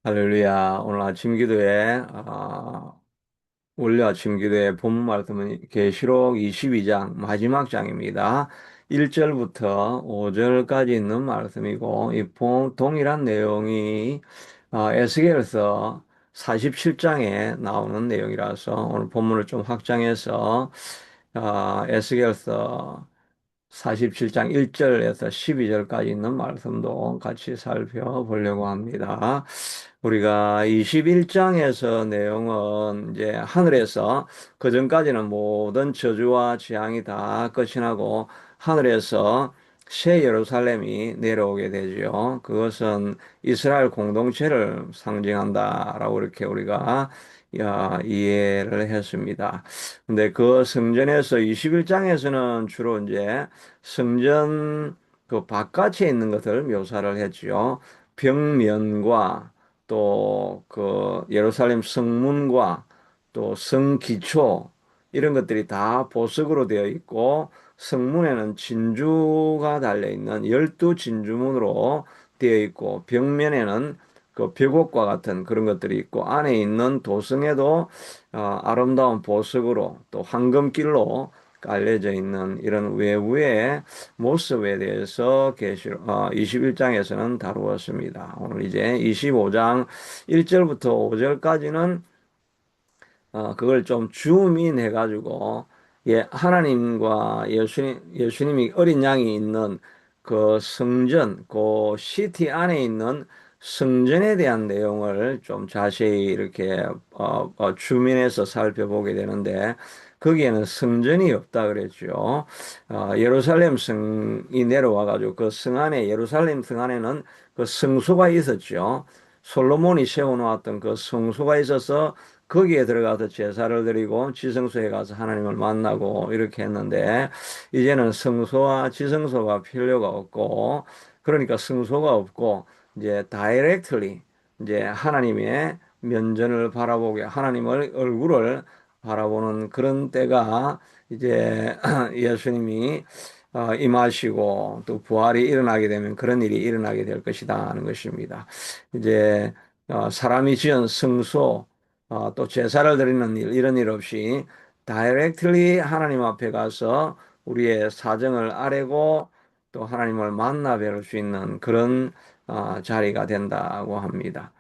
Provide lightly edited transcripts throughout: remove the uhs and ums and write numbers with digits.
할렐루야. 오늘 아침 기도에, 원래 아침 기도에 본문 말씀은 계시록 22장 마지막 장입니다. 1절부터 5절까지 있는 말씀이고, 동일한 내용이, 에스겔서 47장에 나오는 내용이라서 오늘 본문을 좀 확장해서, 에스겔서 47장 1절에서 12절까지 있는 말씀도 같이 살펴보려고 합니다. 우리가 21장에서 내용은 이제 하늘에서 그전까지는 모든 저주와 재앙이 다 끝이 나고 하늘에서 새 예루살렘이 내려오게 되죠. 그것은 이스라엘 공동체를 상징한다라고 이렇게 우리가 이해를 했습니다. 근데 그 성전에서 21장에서는 주로 이제 성전 그 바깥에 있는 것을 묘사를 했지요. 벽면과 또 그 예루살렘 성문과 또 성기초 이런 것들이 다 보석으로 되어 있고 성문에는 진주가 달려 있는 열두 진주문으로 되어 있고 벽면에는 그 벽옥과 같은 그런 것들이 있고 안에 있는 도성에도 아름다운 보석으로 또 황금길로 깔려져 있는 이런 외부의 모습에 대해서 21장에서는 다루었습니다. 오늘 이제 25장 1절부터 5절까지는 그걸 좀 줌인 해가지고, 예, 하나님과 예수님이 어린 양이 있는 그 성전, 그 시티 안에 있는 성전에 대한 내용을 좀 자세히 이렇게, 줌인해서 살펴보게 되는데, 거기에는 성전이 없다 그랬죠. 예루살렘 성이 내려와가지고 그 성 안에, 예루살렘 성 안에는 그 성소가 있었죠. 솔로몬이 세워놓았던 그 성소가 있어서 거기에 들어가서 제사를 드리고 지성소에 가서 하나님을 만나고 이렇게 했는데 이제는 성소와 지성소가 필요가 없고 그러니까 성소가 없고 이제 다이렉트리 이제 하나님의 면전을 바라보게 하나님의 얼굴을 바라보는 그런 때가 이제 예수님이 임하시고 또 부활이 일어나게 되면 그런 일이 일어나게 될 것이다 하는 것입니다. 이제 사람이 지은 성소 또 제사를 드리는 일, 이런 일 없이 다이렉트리 하나님 앞에 가서 우리의 사정을 아뢰고 또 하나님을 만나 뵐 수 있는 그런 자리가 된다고 합니다.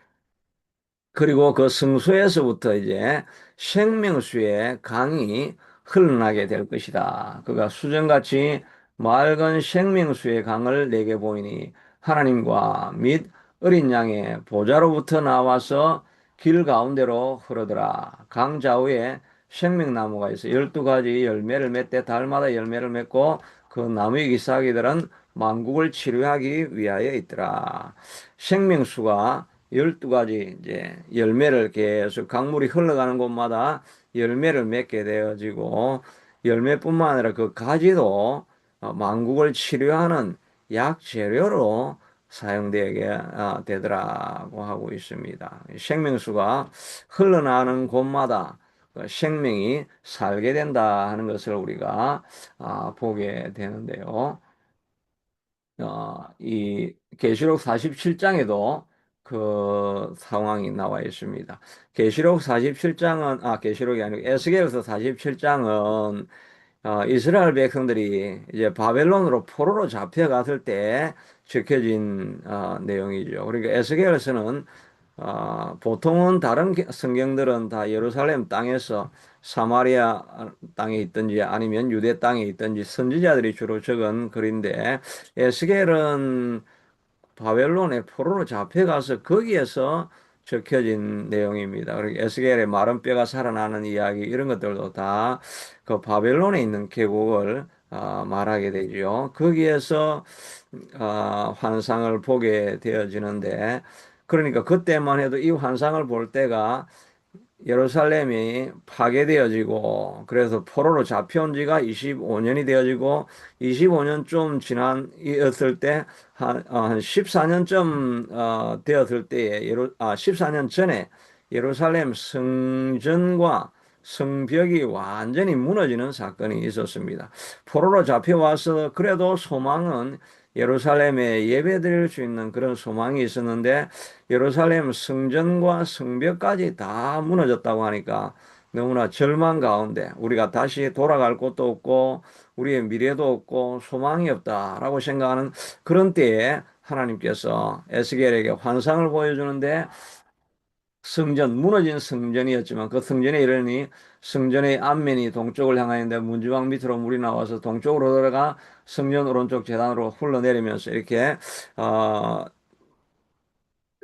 그리고 그 성소에서부터 이제 생명수의 강이 흘러나게 될 것이다. 그가 수정같이 맑은 생명수의 강을 내게 보이니 하나님과 및 어린 양의 보좌로부터 나와서 길 가운데로 흐르더라. 강 좌우에 생명나무가 있어 12가지 열매를 맺되 달마다 열매를 맺고 그 나무의 잎사귀들은 만국을 치료하기 위하여 있더라. 생명수가 12가지 이제 열매를 계속 강물이 흘러가는 곳마다 열매를 맺게 되어지고 열매뿐만 아니라 그 가지도 만국을 치료하는 약 재료로 사용되게 되더라고 하고 있습니다. 생명수가 흘러나오는 곳마다 그 생명이 살게 된다 하는 것을 우리가 보게 되는데요. 이 계시록 47장에도 그 상황이 나와 있습니다. 계시록 47장은 계시록이 아니고 에스겔서 47장은 이스라엘 백성들이 이제 바벨론으로 포로로 잡혀갔을 때 적혀진 내용이죠. 그러니까 에스겔서는 보통은 다른 성경들은 다 예루살렘 땅에서 사마리아 땅에 있든지 아니면 유대 땅에 있든지 선지자들이 주로 적은 글인데 에스겔은 바벨론에 포로로 잡혀가서 거기에서 적혀진 내용입니다. 그리고 에스겔의 마른 뼈가 살아나는 이야기 이런 것들도 다 그 바벨론에 있는 계곡을 말하게 되죠. 거기에서 환상을 보게 되어지는데 그러니까 그때만 해도 이 환상을 볼 때가 예루살렘이 파괴되어지고 그래서 포로로 잡혀온 지가 25년이 되어지고 25년 좀 지난이었을 때 한 14년쯤 되었을 때에 14년 전에 예루살렘 성전과 성벽이 완전히 무너지는 사건이 있었습니다. 포로로 잡혀와서 그래도 소망은 예루살렘에 예배드릴 수 있는 그런 소망이 있었는데 예루살렘 성전과 성벽까지 다 무너졌다고 하니까 너무나 절망 가운데 우리가 다시 돌아갈 곳도 없고 우리의 미래도 없고 소망이 없다라고 생각하는 그런 때에 하나님께서 에스겔에게 환상을 보여주는데 성전, 무너진 성전이었지만 그 성전에 이르니 성전의 앞면이 동쪽을 향하였는데 문지방 밑으로 물이 나와서 동쪽으로 들어가 성전 오른쪽 제단으로 흘러내리면서 이렇게 어,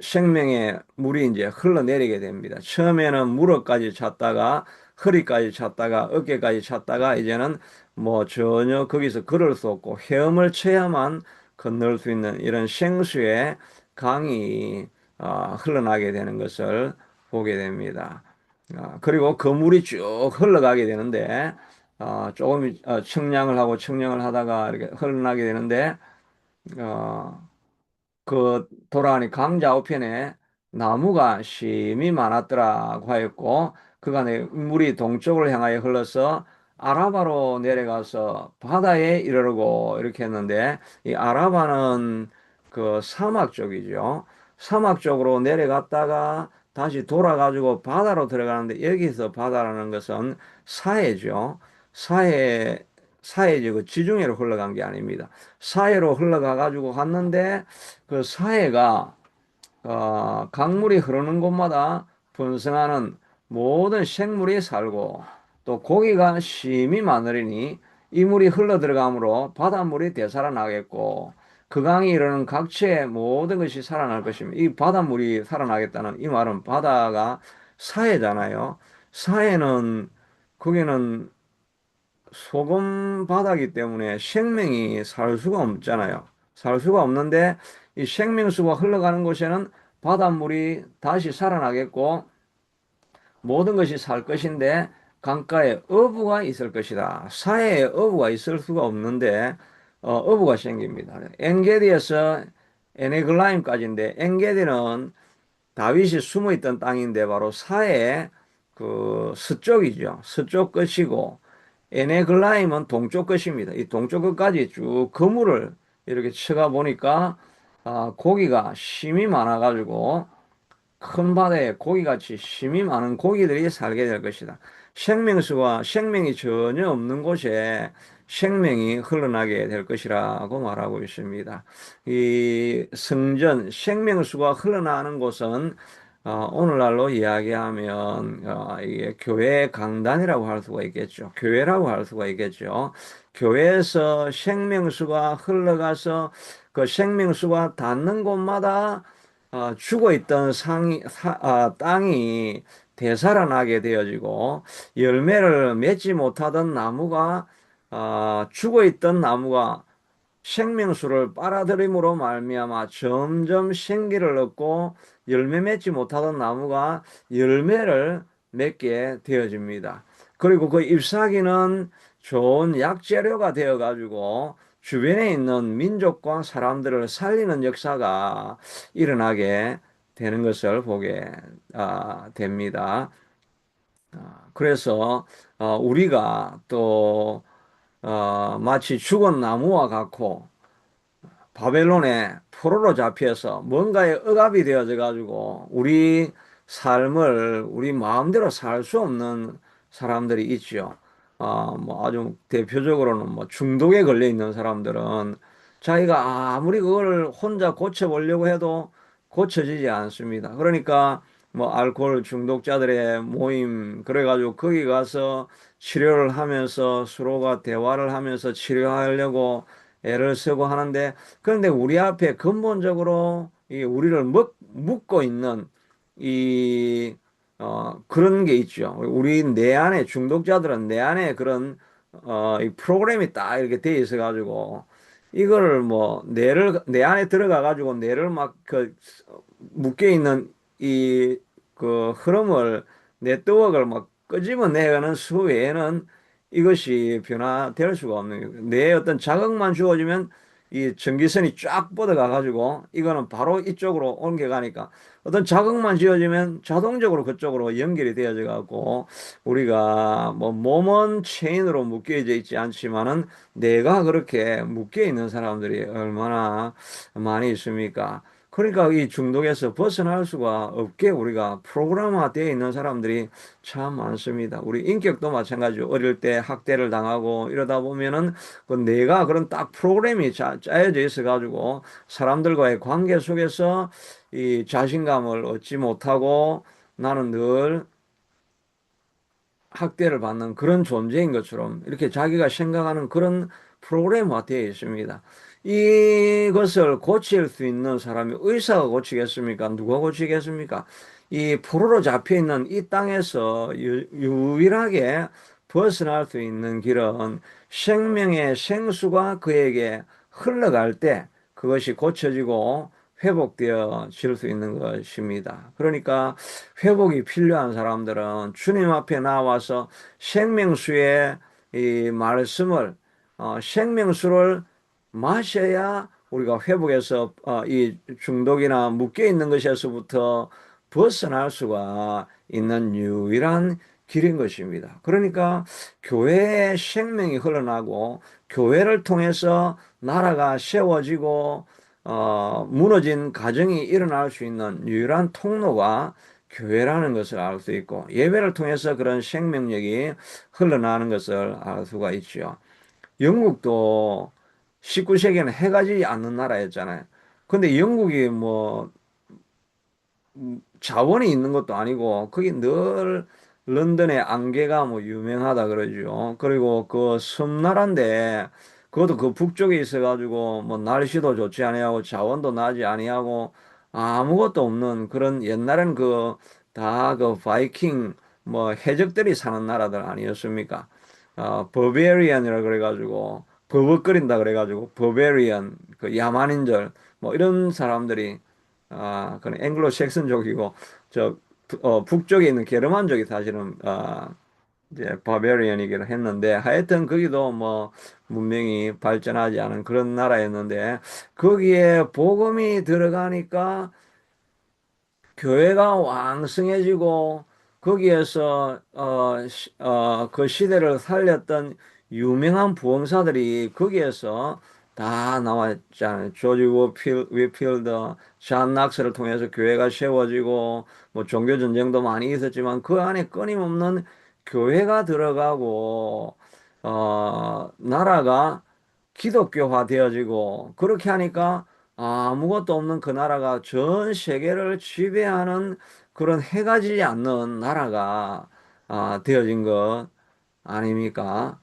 생명의 물이 이제 흘러내리게 됩니다. 처음에는 무릎까지 찼다가 허리까지 찼다가 어깨까지 찼다가 이제는 뭐 전혀 거기서 걸을 수 없고 헤엄을 쳐야만 건널 수 있는 이런 생수의 강이 흘러나게 되는 것을 보게 됩니다. 그리고 그 물이 쭉 흘러가게 되는데 조금 청량을 하고 청량을 하다가 이렇게 흘러나게 되는데 어, 그 돌아가니 강자 우편에 나무가 심이 많았더라고 하였고 그간에 물이 동쪽을 향하여 흘러서 아라바로 내려가서 바다에 이르르고 이렇게 했는데 이 아라바는 그 사막 쪽이죠. 사막 쪽으로 내려갔다가 다시 돌아가지고 바다로 들어가는데 여기서 바다라는 것은 사해죠. 사해 사해지 그 지중해로 흘러간 게 아닙니다. 사해로 흘러가 가지고 갔는데 그 사해가 강물이 흐르는 곳마다 분성하는 모든 생물이 살고 또 고기가 심이 많으리니 이 물이 흘러 들어가므로 바닷물이 되살아나겠고 그 강이 이르는 각처의 모든 것이 살아날 것입니다. 이 바닷물이 살아나겠다는 이 말은 바다가 사해잖아요. 사해는 거기는 소금 바다기 때문에 생명이 살 수가 없잖아요. 살 수가 없는데 이 생명수가 흘러가는 곳에는 바닷물이 다시 살아나겠고 모든 것이 살 것인데 강가에 어부가 있을 것이다. 사해에 어부가 있을 수가 없는데 어부가 생깁니다. 엔게디에서 에네글라임까지인데 엔게디는 다윗이 숨어 있던 땅인데 바로 사해 그 서쪽이죠. 서쪽 끝이고 에네글라임은 동쪽 끝입니다. 이 동쪽 끝까지 쭉 그물을 이렇게 쳐가 보니까 고기가 심이 많아가지고 큰 바다에 고기같이 힘이 많은 고기들이 살게 될 것이다. 생명수와 생명이 전혀 없는 곳에 생명이 흘러나게 될 것이라고 말하고 있습니다. 이 성전, 생명수가 흘러나는 곳은 오늘날로 이야기하면 이게 교회 강단이라고 할 수가 있겠죠. 교회라고 할 수가 있겠죠. 교회에서 생명수가 흘러가서 그 생명수가 닿는 곳마다 죽어 있던 땅이 되살아나게 되어지고 열매를 맺지 못하던 나무가 죽어 있던 나무가 생명수를 빨아들임으로 말미암아 점점 생기를 얻고 열매 맺지 못하던 나무가 열매를 맺게 되어집니다. 그리고 그 잎사귀는 좋은 약재료가 되어 가지고 주변에 있는 민족과 사람들을 살리는 역사가 일어나게 되는 것을 보게 됩니다. 그래서 우리가 또 마치 죽은 나무와 같고 바벨론에 포로로 잡혀서 뭔가에 억압이 되어져 가지고 우리 삶을 우리 마음대로 살 수 없는 사람들이 있죠. 뭐 아주 대표적으로는 뭐 중독에 걸려 있는 사람들은 자기가 아무리 그걸 혼자 고쳐보려고 해도 고쳐지지 않습니다. 그러니까 뭐 알코올 중독자들의 모임 그래가지고 거기 가서 치료를 하면서 서로가 대화를 하면서 치료하려고 애를 쓰고 하는데 그런데 우리 앞에 근본적으로 이 우리를 묶고 있는 이 그런 게 있죠. 우리 내 안에 중독자들은 내 안에 그런 이 프로그램이 딱 이렇게 돼 있어 가지고 이거를 뭐 뇌를 내 안에 들어가 가지고 뇌를 막 그 묶여 있는 이 그 흐름을 네트워크를 막 끄집어내는 수 외에는 이것이 변화될 수가 없는 거예요. 내 어떤 자극만 주어지면 이 전기선이 쫙 뻗어가 가지고 이거는 바로 이쪽으로 옮겨가니까 어떤 자극만 지어지면 자동적으로 그쪽으로 연결이 되어져 갖고 우리가 뭐 몸은 체인으로 묶여져 있지 않지만은 뇌가 그렇게 묶여 있는 사람들이 얼마나 많이 있습니까? 그러니까 이 중독에서 벗어날 수가 없게 우리가 프로그램화 되어 있는 사람들이 참 많습니다. 우리 인격도 마찬가지로 어릴 때 학대를 당하고 이러다 보면은 그 뇌가 그런 딱 프로그램이 짜여져 있어 가지고 사람들과의 관계 속에서 이 자신감을 얻지 못하고 나는 늘 학대를 받는 그런 존재인 것처럼 이렇게 자기가 생각하는 그런 프로그램화 되어 있습니다. 이것을 고칠 수 있는 사람이 의사가 고치겠습니까? 누가 고치겠습니까? 이 포로로 잡혀 있는 이 땅에서 유일하게 벗어날 수 있는 길은 생명의 생수가 그에게 흘러갈 때 그것이 고쳐지고 회복되어질 수 있는 것입니다. 그러니까 회복이 필요한 사람들은 주님 앞에 나와서 생명수의 이 말씀을 생명수를 마셔야 우리가 회복해서 이 중독이나 묶여 있는 것에서부터 벗어날 수가 있는 유일한 길인 것입니다. 그러니까 교회의 생명이 흘러나고 교회를 통해서 나라가 세워지고 무너진 가정이 일어날 수 있는 유일한 통로가 교회라는 것을 알 수 있고 예배를 통해서 그런 생명력이 흘러나는 것을 알 수가 있죠. 영국도 19세기에는 해가 지지 않는 나라였잖아요. 근데 영국이 뭐 자원이 있는 것도 아니고 거기 늘 런던의 안개가 뭐 유명하다 그러죠. 그리고 그 섬나라인데 그것도 그 북쪽에 있어가지고 뭐 날씨도 좋지 아니하고 자원도 나지 아니하고 아무것도 없는 그런 옛날엔 그 다 그 바이킹 뭐 해적들이 사는 나라들 아니었습니까? 버베리안이라 그래가지고 버벅거린다 그래가지고 버베리안 그 야만인들 뭐 이런 사람들이 그건 앵글로 색슨족이고, 저, 북쪽에 있는 게르만족이 사실은, 이제, 바베리언이기도 했는데, 하여튼 거기도 뭐, 문명이 발전하지 않은 그런 나라였는데, 거기에 복음이 들어가니까 교회가 왕성해지고 거기에서 그 시대를 살렸던 유명한 부흥사들이 거기에서 다 나왔잖아요. 조지 위필드, 존 낙스를 통해서 교회가 세워지고 뭐 종교 전쟁도 많이 있었지만 그 안에 끊임없는 교회가 들어가고 나라가 기독교화 되어지고 그렇게 하니까 아무것도 없는 그 나라가 전 세계를 지배하는 그런 해가 지지 않는 나라가 되어진 것 아닙니까?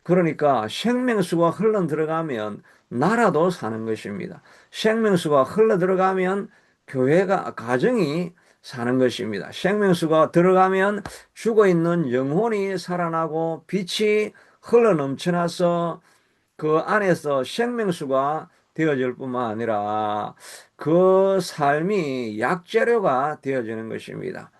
그러니까 생명수가 흘러 들어가면 나라도 사는 것입니다. 생명수가 흘러 들어가면 교회가 가정이 사는 것입니다. 생명수가 들어가면 죽어 있는 영혼이 살아나고 빛이 흘러 넘쳐나서 그 안에서 생명수가 되어질 뿐만 아니라 그 삶이 약재료가 되어지는 것입니다.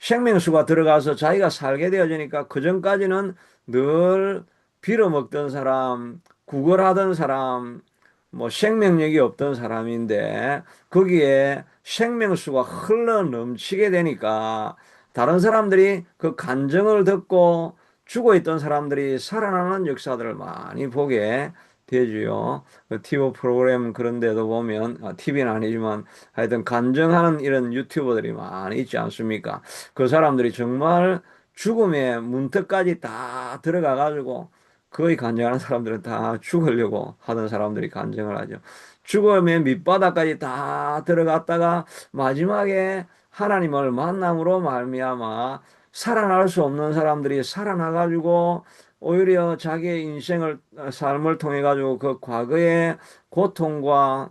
생명수가 들어가서 자기가 살게 되어지니까 그전까지는 늘 빌어먹던 사람, 구걸하던 사람, 뭐 생명력이 없던 사람인데 거기에 생명수가 흘러 넘치게 되니까 다른 사람들이 그 간증을 듣고 죽어 있던 사람들이 살아나는 역사들을 많이 보게 되지요. 그 TV 프로그램 그런 데도 보면, TV는 아니지만 하여튼 간증하는 이런 유튜버들이 많이 있지 않습니까? 그 사람들이 정말 죽음의 문턱까지 다 들어가 가지고 거의 간증하는 사람들은 다 죽으려고 하던 사람들이 간증을 하죠. 죽음의 밑바닥까지 다 들어갔다가 마지막에 하나님을 만남으로 말미암아 살아날 수 없는 사람들이 살아나 가지고 오히려 자기의 인생을 삶을 통해 가지고 그 과거의 고통과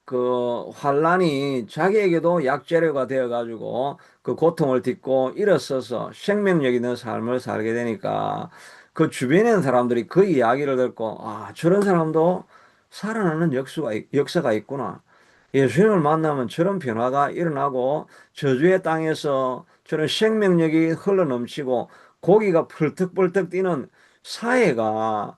그 환란이 자기에게도 약재료가 되어 가지고 그 고통을 딛고 일어서서 생명력 있는 삶을 살게 되니까 그 주변에 있는 사람들이 그 이야기를 듣고 저런 사람도 살아나는 역사가 있구나. 예수님을 만나면 저런 변화가 일어나고 저주의 땅에서 저런 생명력이 흘러넘치고 고기가 펄떡펄떡 뛰는 사회가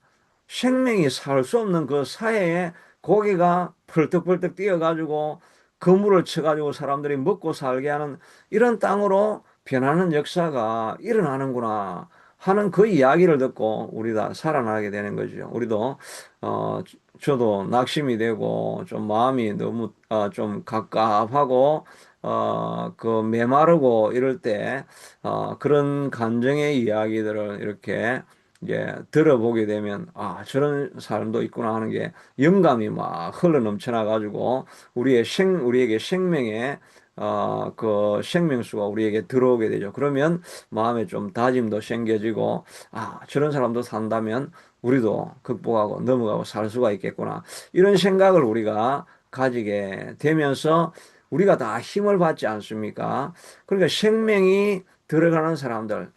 생명이 살 수 없는 그 사회에 고기가 펄떡펄떡 뛰어가지고 그물을 쳐가지고 사람들이 먹고 살게 하는 이런 땅으로 변하는 역사가 일어나는구나 하는 그 이야기를 듣고 우리 다 살아나게 되는 거죠. 우리도 어 저도 낙심이 되고 좀 마음이 너무 좀 갑갑하고 그 메마르고 이럴 때 그런 감정의 이야기들을 이렇게 이제 들어보게 되면 아 저런 사람도 있구나 하는 게 영감이 막 흘러 넘쳐나 가지고 우리에게 생명의 그 생명수가 우리에게 들어오게 되죠. 그러면 마음에 좀 다짐도 생겨지고 아 저런 사람도 산다면 우리도 극복하고 넘어가고 살 수가 있겠구나 이런 생각을 우리가 가지게 되면서 우리가 다 힘을 받지 않습니까? 그러니까 생명이 들어가는 사람들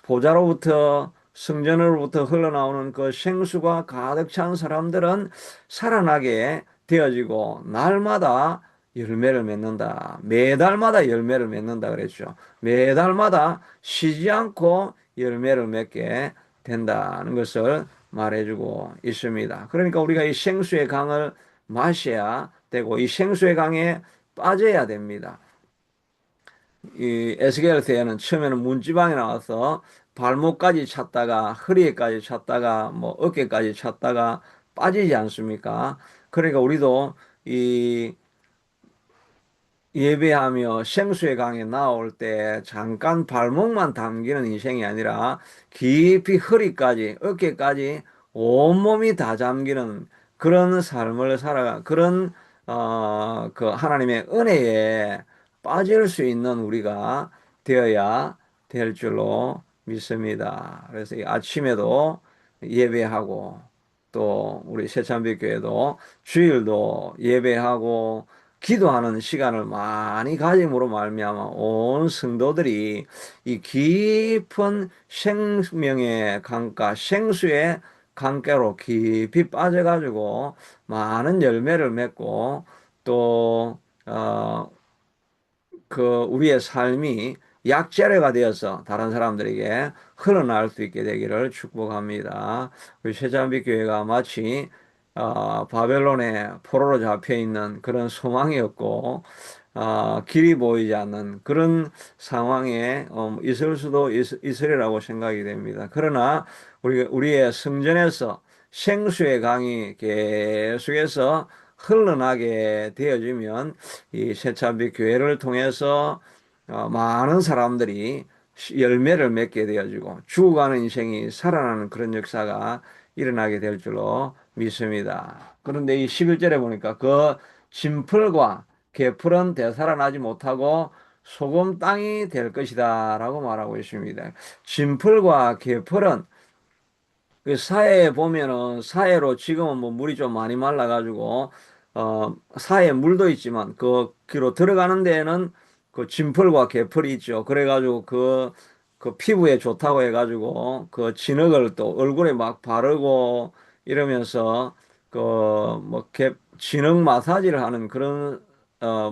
보자로부터 성전으로부터 흘러나오는 그 생수가 가득 찬 사람들은 살아나게 되어지고 날마다 열매를 맺는다. 매달마다 열매를 맺는다 그랬죠. 매달마다 쉬지 않고 열매를 맺게 된다는 것을 말해주고 있습니다. 그러니까 우리가 이 생수의 강을 마셔야 되고 이 생수의 강에 빠져야 됩니다. 이 에스겔서에는 처음에는 문지방에 나와서 발목까지 찼다가 허리에까지 찼다가 뭐 어깨까지 찼다가 빠지지 않습니까? 그러니까 우리도 이 예배하며 생수의 강에 나올 때 잠깐 발목만 담기는 인생이 아니라 깊이 허리까지 어깨까지 온몸이 다 잠기는 그런 삶을 살아가 그런 그 하나님의 은혜에 빠질 수 있는 우리가 되어야 될 줄로 믿습니다. 그래서 이 아침에도 예배하고 또 우리 새참빛교회도 주일도 예배하고 기도하는 시간을 많이 가짐으로 말미암아 온 성도들이 이 깊은 생명의 강가, 생수의 강가로 깊이 빠져가지고 많은 열매를 맺고 또 우리의 삶이 약재료가 되어서 다른 사람들에게 흘러나올 수 있게 되기를 축복합니다. 우리 새잠빛 교회가 마치 바벨론의 포로로 잡혀 있는 그런 소망이었고 길이 보이지 않는 그런 상황에 있을 수도 있으리라고 생각이 됩니다. 그러나 우리의 성전에서 생수의 강이 계속해서 흘러나게 되어지면 이 새참빛 교회를 통해서 많은 사람들이 열매를 맺게 되어지고 죽어가는 인생이 살아나는 그런 역사가 일어나게 될 줄로 믿습니다. 그런데 이 11절에 보니까 그 진풀과 개풀은 되살아나지 못하고 소금 땅이 될 것이다 라고 말하고 있습니다. 진풀과 개풀은 그 사해에 보면은 사해로 지금은 뭐 물이 좀 많이 말라가지고 사해에 물도 있지만 그 귀로 들어가는 데에는 그 진펄과 개펄이 있죠. 그래가지고 그 피부에 좋다고 해가지고 그 진흙을 또 얼굴에 막 바르고 이러면서 그뭐 진흙 마사지를 하는 그런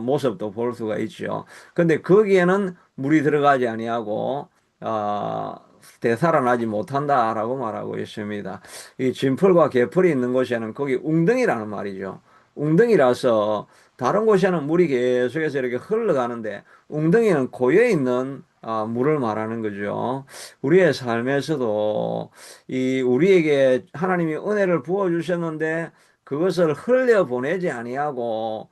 모습도 볼 수가 있죠. 근데 거기에는 물이 들어가지 아니하고 어, 되살아나지 못한다라고 말하고 있습니다. 이 진풀과 개풀이 있는 곳에는 거기 웅덩이라는 말이죠. 웅덩이라서 다른 곳에는 물이 계속해서 이렇게 흘러가는데 웅덩이는 고여 있는 물을 말하는 거죠. 우리의 삶에서도 이 우리에게 하나님이 은혜를 부어 주셨는데 그것을 흘려 보내지 아니하고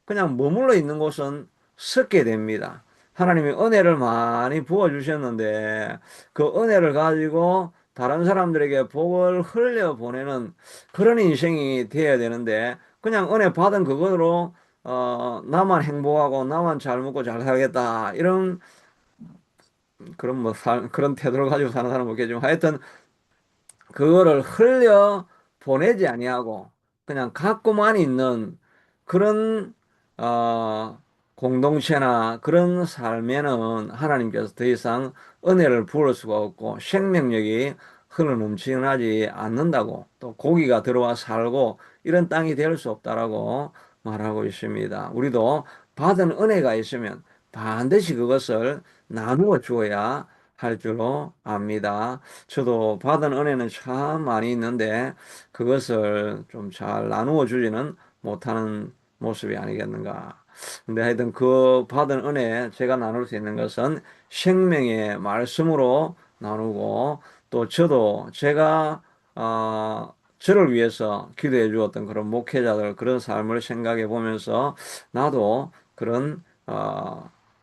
그냥 머물러 있는 곳은 썩게 됩니다. 하나님이 은혜를 많이 부어 주셨는데 그 은혜를 가지고 다른 사람들에게 복을 흘려 보내는 그런 인생이 되어야 되는데 그냥 은혜 받은 그거로 나만 행복하고 나만 잘 먹고 잘 살겠다 이런 그런 그런 태도를 가지고 사는 사람은 없겠지만 하여튼 그거를 흘려 보내지 아니하고 그냥 갖고만 있는 그런 어, 공동체나 그런 삶에는 하나님께서 더 이상 은혜를 부을 수가 없고 생명력이 흘러 넘치지 않는다고 또 고기가 들어와 살고 이런 땅이 될 수 없다라고 말하고 있습니다. 우리도 받은 은혜가 있으면 반드시 그것을 나누어 주어야 할 줄로 압니다. 저도 받은 은혜는 참 많이 있는데 그것을 좀 잘 나누어 주지는 못하는 모습이 아니겠는가. 근데 하여튼 그 받은 은혜 제가 나눌 수 있는 것은 생명의 말씀으로 나누고 또 저도 제가 저를 위해서 기도해 주었던 그런 목회자들 그런 삶을 생각해 보면서 나도 그런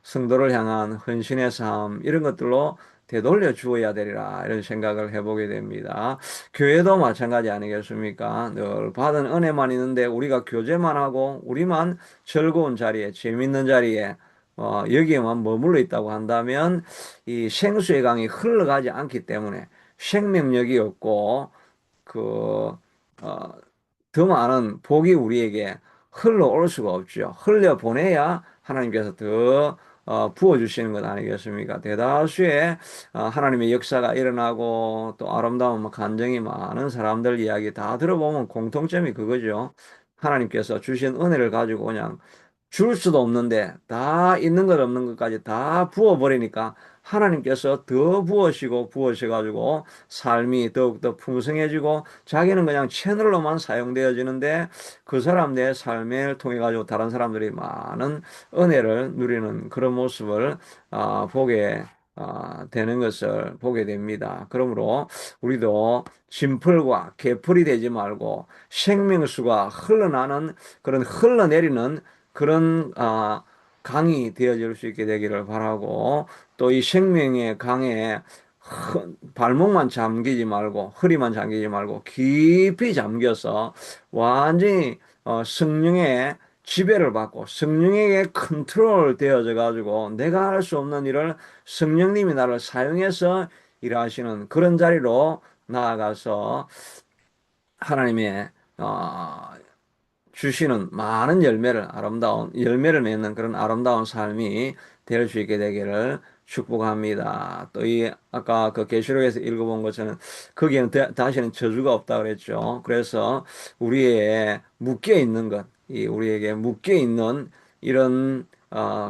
성도를 향한 헌신의 삶 이런 것들로 되돌려 주어야 되리라 이런 생각을 해보게 됩니다. 교회도 마찬가지 아니겠습니까? 늘 받은 은혜만 있는데 우리가 교제만 하고 우리만 즐거운 자리에 재밌는 자리에 여기에만 머물러 있다고 한다면 이 생수의 강이 흘러가지 않기 때문에 생명력이 없고 그 어, 더 많은 복이 우리에게 흘러올 수가 없죠. 흘려보내야 하나님께서 더 부어주시는 것 아니겠습니까? 대다수의 하나님의 역사가 일어나고 또 아름다운 간증이 많은 사람들 이야기 다 들어보면 공통점이 그거죠. 하나님께서 주신 은혜를 가지고 그냥 줄 수도 없는데 다 있는 것 없는 것까지 다 부어버리니까 하나님께서 더 부으시고 부으셔가지고 삶이 더욱더 풍성해지고 자기는 그냥 채널로만 사용되어지는데 그 사람 내 삶을 통해 가지고 다른 사람들이 많은 은혜를 누리는 그런 모습을 보게 되는 것을 보게 됩니다. 그러므로 우리도 진풀과 개풀이 되지 말고 생명수가 흘러나는 그런 흘러내리는 그런 강이 되어질 수 있게 되기를 바라고 또 이 생명의 강에 발목만 잠기지 말고 허리만 잠기지 말고 깊이 잠겨서 완전히 성령의 지배를 받고 성령에게 컨트롤 되어져 가지고 내가 할 수 없는 일을 성령님이 나를 사용해서 일하시는 그런 자리로 나아가서 하나님의 주시는 많은 열매를 아름다운 열매를 맺는 그런 아름다운 삶이 될 수 있게 되기를 축복합니다. 또 이 아까 그 계시록에서 읽어본 것처럼 거기에는 다시는 저주가 없다 그랬죠. 그래서 우리의 묶여 있는 것, 이 우리에게 묶여 있는 이런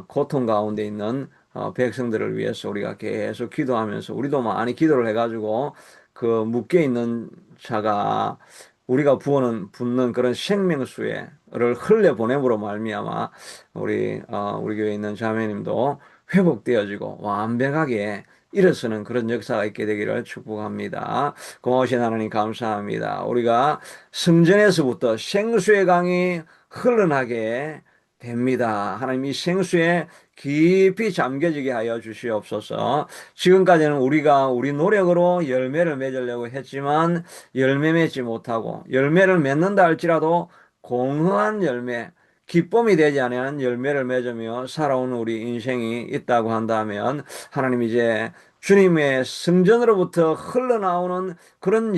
고통 가운데 있는 백성들을 위해서 우리가 계속 기도하면서 우리도 많이 기도를 해가지고 그 묶여 있는 자가 우리가 부어는 붓는 그런 생명수를 흘려보냄으로 말미암아 우리 교회에 있는 자매님도 회복되어지고 완벽하게 일어서는 그런 역사가 있게 되기를 축복합니다. 고마우신 하나님 감사합니다. 우리가 성전에서부터 생수의 강이 흘러나게 됩니다. 하나님 이 생수에 깊이 잠겨지게 하여 주시옵소서. 지금까지는 우리가 우리 노력으로 열매를 맺으려고 했지만 열매 맺지 못하고 열매를 맺는다 할지라도 공허한 열매, 기쁨이 되지 않는 열매를 맺으며 살아오는 우리 인생이 있다고 한다면 하나님 이제 주님의 성전으로부터 흘러나오는 그런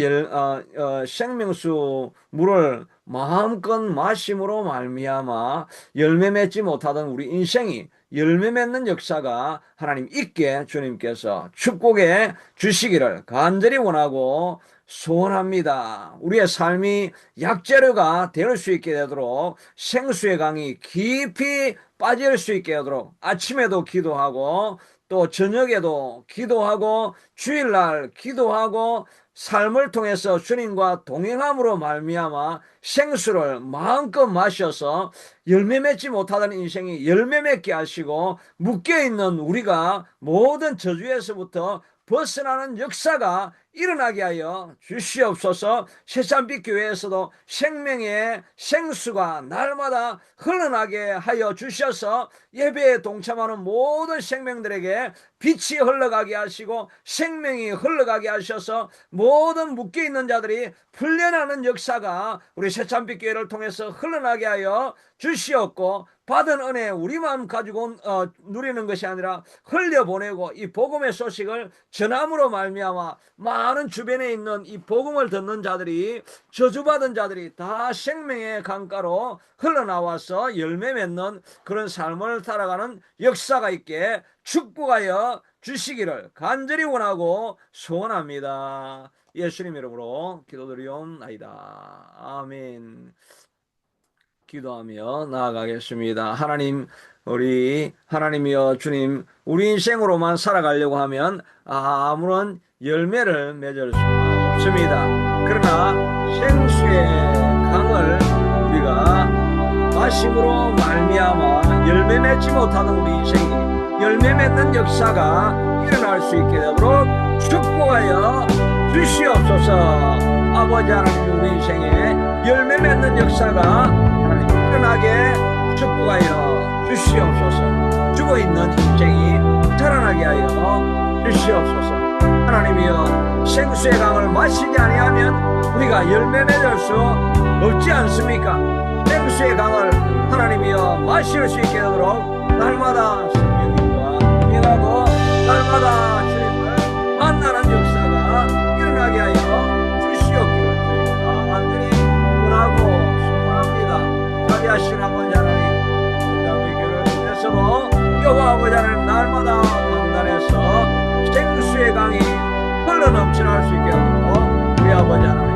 생명수 물을 마음껏 마심으로 말미암아 열매 맺지 못하던 우리 인생이 열매 맺는 역사가 하나님 있게 주님께서 축복해 주시기를 간절히 원하고 소원합니다. 우리의 삶이 약재료가 될 수 있게 되도록 생수의 강이 깊이 빠질 수 있게 되도록 아침에도 기도하고 또 저녁에도 기도하고 주일날 기도하고 삶을 통해서 주님과 동행함으로 말미암아 생수를 마음껏 마셔서 열매 맺지 못하던 인생이 열매 맺게 하시고 묶여있는 우리가 모든 저주에서부터 벗어나는 역사가 일어나게 하여 주시옵소서. 새참빛 교회에서도 생명의 생수가 날마다 흘러나게 하여 주셔서 예배에 동참하는 모든 생명들에게 빛이 흘러가게 하시고 생명이 흘러가게 하셔서 모든 묶여있는 자들이 풀려나는 역사가 우리 새참빛 교회를 통해서 흘러나게 하여 주시옵고 받은 은혜 우리만 가지고 누리는 것이 아니라 흘려보내고 이 복음의 소식을 전함으로 말미암아 많은 주변에 있는 이 복음을 듣는 자들이 저주받은 자들이 다 생명의 강가로 흘러나와서 열매 맺는 그런 삶을 살아가는 역사가 있게 축복하여 주시기를 간절히 원하고 소원합니다. 예수님 이름으로 기도드리옵나이다. 아멘. 기도하며 나아가겠습니다. 하나님, 우리 하나님이여 주님, 우리 인생으로만 살아가려고 하면 아무런 열매를 맺을 수가 없습니다. 그러나 생수의 강을 우리가 마심으로 말미암아 열매 맺지 못하는 우리 인생이 열매 맺는 역사가 일어날 수 있게 되도록 축복하여 주시옵소서. 아버지 하나님, 우리 인생에 열매 맺는 역사가 하나님 일어나게 축복하여 주시옵소서. 죽어있는 인생이 살아나게 하여 주시옵소서. 하나님이여, 생수의 강을 마시지 아니하면 우리가 열매 맺을 수 없지 않습니까? 생수의 강을 하나님이여 마실 수 있게 되도록 날마다 성령님과 동행하고 날마다 주님을 만나는 역사가 일어나게 하여 주시옵기를 저희가 간절히 원하고 소원합니다. 자비하신 아버지 하나님, 우리 교회를 통해서도 여호와 아버지 하나님 날마다 강단에서 생수의 강이 흘러넘쳐날 수 있게 하도록 우리 아버지 하나님